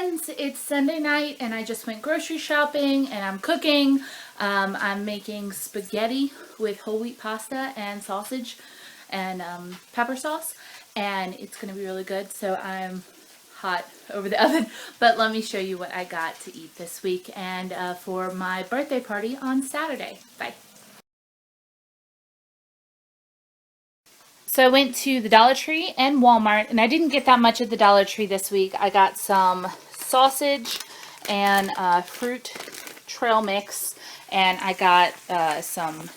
friends, it's Sunday night and I just went grocery shopping and I'm cooking. I'm making spaghetti with whole wheat pasta and sausage and pepper sauce, and it's going to be really good. So I'm hot over the oven, but let me show you what I got to eat this week and for my birthday party on Saturday. Bye. So I went to the Dollar Tree and Walmart, and I didn't get that much at the Dollar Tree this week. I got some sausage and fruit trail mix, and I got some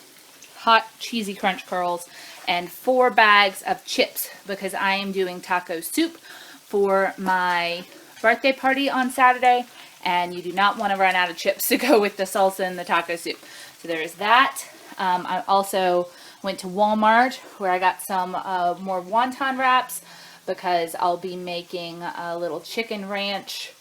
hot cheesy crunch curls and 4 bags of chips because I am doing taco soup for my birthday party on Saturday, and you do not want to run out of chips to go with the salsa and the taco soup. So there is that. I also went to Walmart where I got some more wonton wraps because I'll be making a little chicken ranch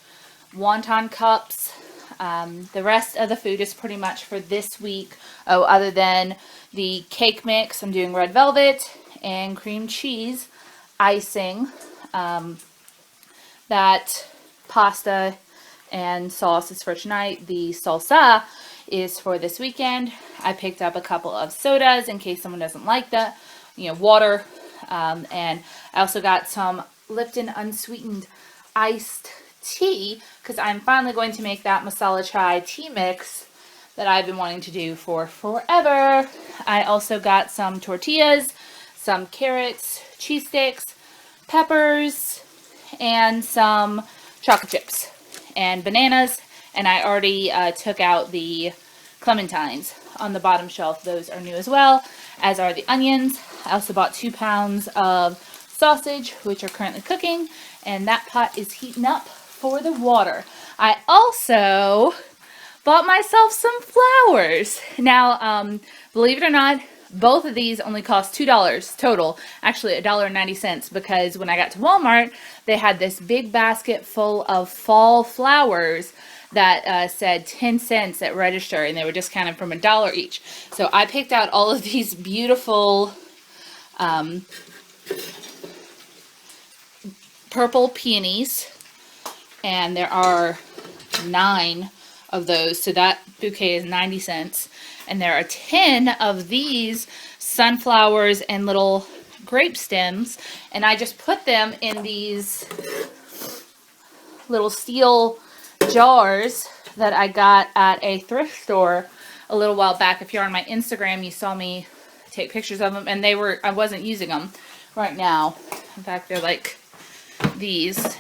wonton cups. The rest of the food is pretty much for this week. Oh, other than the cake mix, I'm doing red velvet and cream cheese icing. That pasta and sauce is for tonight. The salsa is for this weekend. I picked up a couple of sodas in case someone doesn't like the, water. And I also got some Lipton unsweetened iced tea because I'm finally going to make that masala chai tea mix that I've been wanting to do for forever. I also got some tortillas, some carrots, cheese sticks, peppers, and some chocolate chips and bananas. And I already took out the clementines on the bottom shelf. Those are new as well, as are the onions. I also bought 2 pounds of sausage, which are currently cooking, and that pot is heating up for the water. I also bought myself some flowers. Now, believe it or not, both of these only cost $2 total. Actually, $1.90, because when I got to Walmart, they had this big basket full of fall flowers that said 10 cents at register, and they were discounted from $1 each. So I picked out all of these beautiful purple peonies, and there are 9 of those, so that bouquet is 90 cents. And there are 10 of these sunflowers and little grape stems, and I just put them in these little steel jars that I got at a thrift store a little while back. If you're on my Instagram, you saw me take pictures of them, and I wasn't using them right now. In fact, they're like these.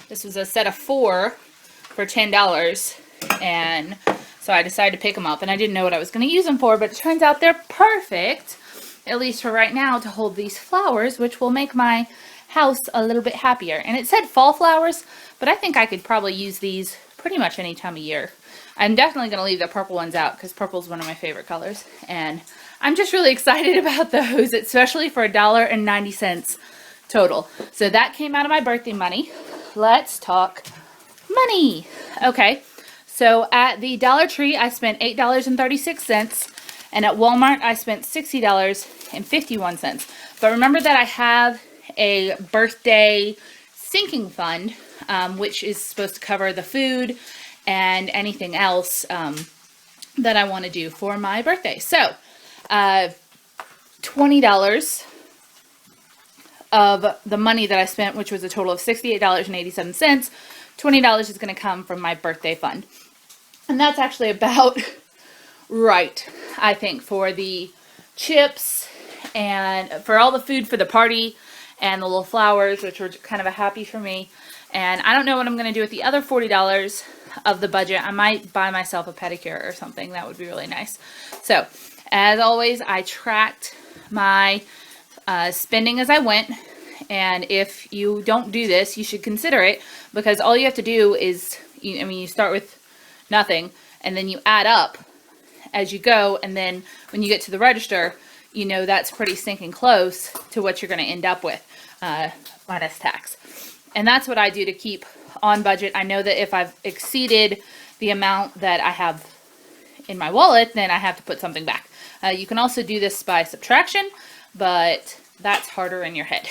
This was a set of 4 for $10, and so I decided to pick them up, and I didn't know what I was going to use them for, but it turns out they're perfect, at least for right now, to hold these flowers, which will make my house a little bit happier. And it said fall flowers, but I think I could probably use these pretty much any time of year. I'm definitely going to leave the purple ones out because purple is one of my favorite colors, and I'm just really excited about those, especially for $1.90 total. So that came out of my birthday money. Let's talk money. Okay. So at the Dollar Tree, I spent $8.36, and at Walmart, I spent $60.51. But remember that I have a birthday sinking fund, which is supposed to cover the food and anything else that I want to do for my birthday. So $20 of the money that I spent, which was a total of $68.87, $20 is going to come from my birthday fund. And that's actually about right, I think, for the chips and for all the food for the party and the little flowers, which were kind of a happy for me. And I don't know what I'm going to do with the other $40 of the budget. I might buy myself a pedicure or something. That would be really nice. So, as always, I tracked my spending as I went. And if you don't do this, you should consider it, because all you have to do is, you start with nothing, and then you add up as you go, and then when you get to the register, that's pretty stinking close to what you're going to end up with, minus tax. And that's what I do to keep on budget. I know that if I've exceeded the amount that I have in my wallet, then I have to put something back. You can also do this by subtraction, but that's harder in your head.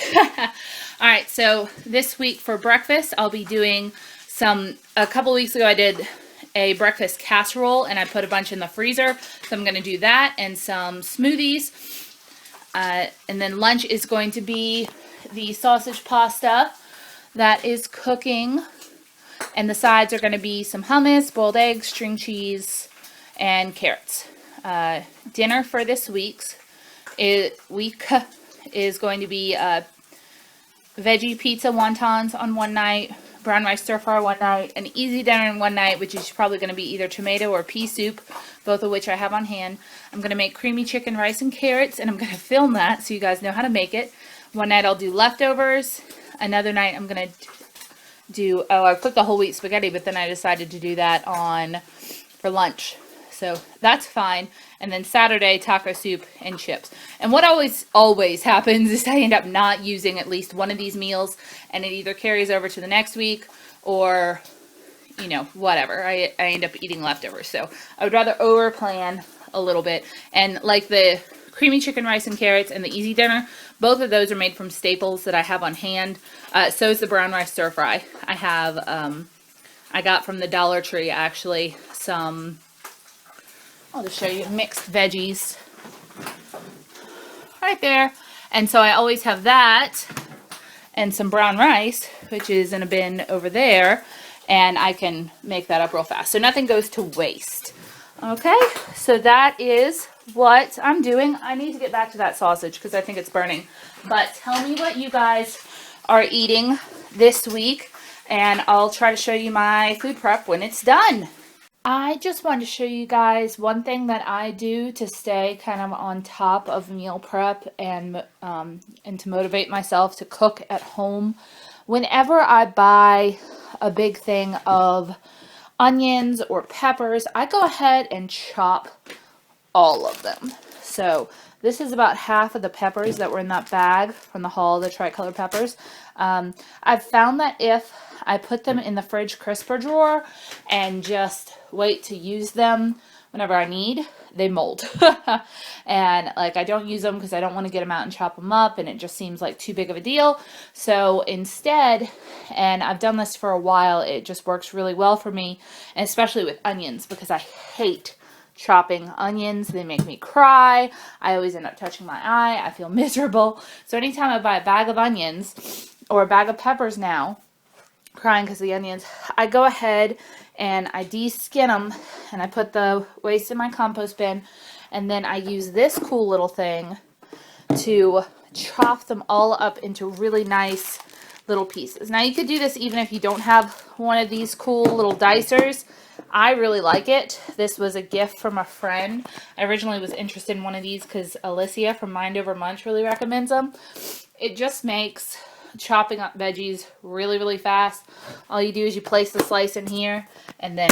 All right, so this week for breakfast, I'll be doing a couple weeks ago I did a breakfast casserole and I put a bunch in the freezer. So I'm going to do that and some smoothies. And then lunch is going to be the sausage pasta that is cooking. And the sides are going to be some hummus, boiled eggs, string cheese, and carrots. Dinner for this week is going to be veggie pizza wontons on one night, brown rice stir fry one night, an easy dinner in one night, which is probably going to be either tomato or pea soup, both of which I have on hand. I'm going to make creamy chicken, rice, and carrots, and I'm going to film that so you guys know how to make it. One night I'll do leftovers. Another night I'm going to do, I cooked the whole wheat spaghetti, but then I decided to do that for lunch. So that's fine. And then Saturday, taco soup and chips. And what always happens is I end up not using at least one of these meals, and it either carries over to the next week or, you know, whatever. I end up eating leftovers. So I would rather over plan a little bit. And like the creamy chicken, rice, and carrots and the easy dinner, both of those are made from staples that I have on hand. So is the brown rice stir fry. I have, I got from the Dollar Tree actually some, I'll just show you, mixed veggies right there. And so I always have that and some brown rice, which is in a bin over there, and I can make that up real fast. So nothing goes to waste. Okay, so that is what I'm doing. I need to get back to that sausage because I think it's burning. But tell me what you guys are eating this week, and I'll try to show you my food prep when it's done. I just wanted to show you guys one thing that I do to stay kind of on top of meal prep and to motivate myself to cook at home. Whenever I buy a big thing of onions or peppers, I go ahead and chop all of them. So this is about half of the peppers that were in that bag from the haul, the tricolor peppers. I've found that if I put them in the fridge crisper drawer and just wait to use them whenever I need, they mold. And like I don't use them because I don't want to get them out and chop them up, and it just seems like too big of a deal. So instead, and I've done this for a while, it just works really well for me, and especially with onions because I hate chopping onions. They make me cry. I always end up touching my eye. I feel miserable. So anytime I buy a bag of onions or a bag of peppers now, crying because of the onions, I go ahead and I de-skin them and I put the waste in my compost bin, and then I use this cool little thing to chop them all up into really nice little pieces. Now you could do this even if you don't have one of these cool little dicers. I really like it. This was a gift from a friend. I originally was interested in one of these because Alicia from Mind Over Munch really recommends them. It just makes chopping up veggies really, really fast. All you do is you place the slice in here, and then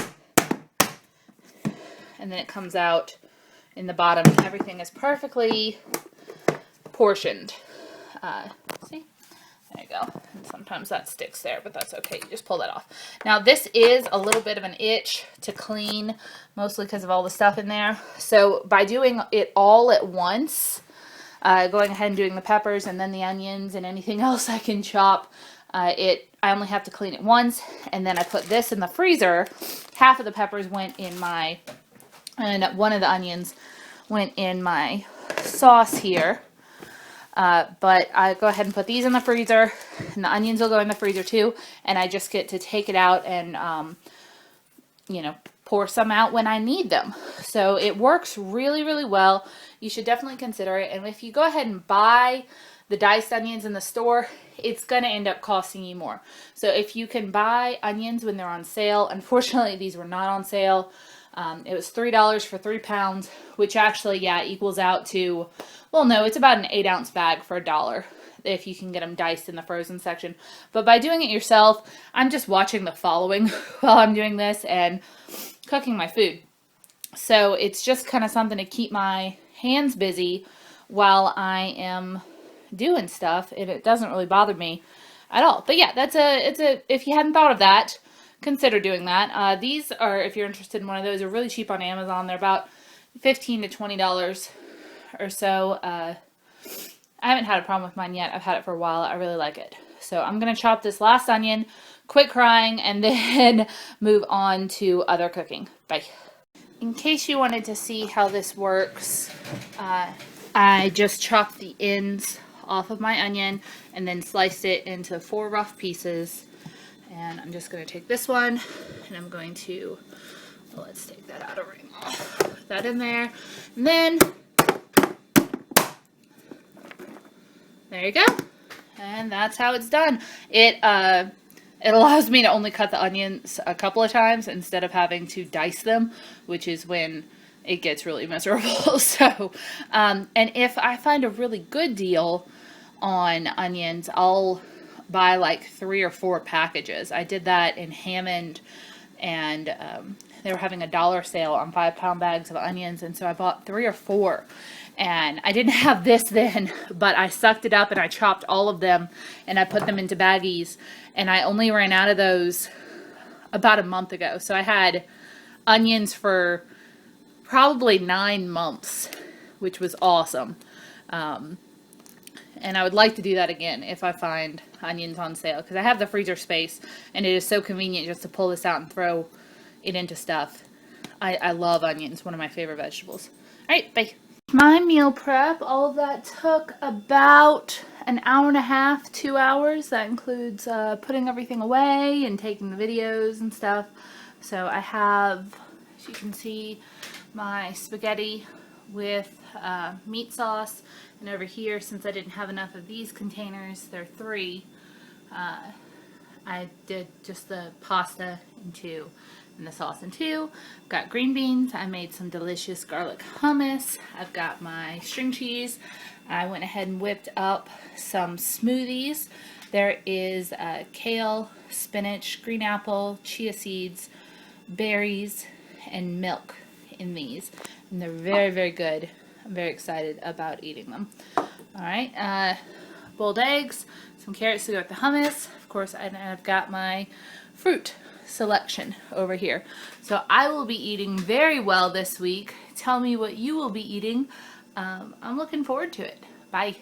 it comes out in the bottom. Everything is perfectly portioned. See? There you go. And sometimes that sticks there, but that's okay. You just pull that off. Now, this is a little bit of an itch to clean, mostly because of all the stuff in there. So by doing it all at once, going ahead and doing the peppers and then the onions and anything else I can chop, I only have to clean it once. And then I put this in the freezer. Half of the peppers went in and one of the onions went in my sauce here. But I go ahead and put these in the freezer, and the onions will go in the freezer too, and I just get to take it out and, you know, pour some out when I need them. So it works really, really well. You should definitely consider it. And if you go ahead and buy the diced onions in the store, it's going to end up costing you more. So if you can buy onions when they're on sale, unfortunately these were not on sale. It was $3 for 3 pounds, which actually, yeah, equals out to, well, no, it's about an 8-ounce bag for $1 if you can get them diced in the frozen section. But by doing it yourself, I'm just watching the following while I'm doing this and cooking my food. So it's just kind of something to keep my hands busy while I am doing stuff, and it doesn't really bother me at all. But yeah, if you hadn't thought of that, consider doing that. These are, if you're interested in one of those, are really cheap on Amazon. They're about $15 to $20 or so. I haven't had a problem with mine yet. I've had it for a while. I really like it. So I'm going to chop this last onion, quit crying, and then move on to other cooking. Bye. In case you wanted to see how this works, I just chopped the ends off of my onion and then sliced it into 4 rough pieces. And I'm just going to take this one and I'm going to, well, let's take that out of ring. Put that in there. And then, there you go. And that's how it's done. It allows me to only cut the onions a couple of times instead of having to dice them, which is when it gets really miserable. So, and if I find a really good deal on onions, I'll buy like 3 or 4 packages. I did that in Hammond, and they were having a dollar sale on 5-pound bags of onions, and so I bought 3 or 4. And I didn't have this then, but I sucked it up and I chopped all of them and I put them into baggies, and I only ran out of those about a month ago. So I had onions for probably 9 months, which was awesome. And I would like to do that again if I find onions on sale, because I have the freezer space and it is so convenient just to pull this out and throw it into stuff. I love onions, one of my favorite vegetables. All right, bye. My meal prep, all of that took about an hour and a half, 2 hours. That includes putting everything away and taking the videos and stuff. So I have, as you can see, my spaghetti with meat sauce. And over here, since I didn't have enough of these containers, there are 3, I did just the pasta in 2 and the sauce in 2. I've got green beans. I made some delicious garlic hummus. I've got my string cheese. I went ahead and whipped up some smoothies. There is kale, spinach, green apple, chia seeds, berries, and milk in these. And they're very, very good. I'm very excited about eating them. Alright, boiled eggs, some carrots to go with the hummus. Of course, I've got my fruit selection over here. So I will be eating very well this week. Tell me what you will be eating. I'm looking forward to it. Bye.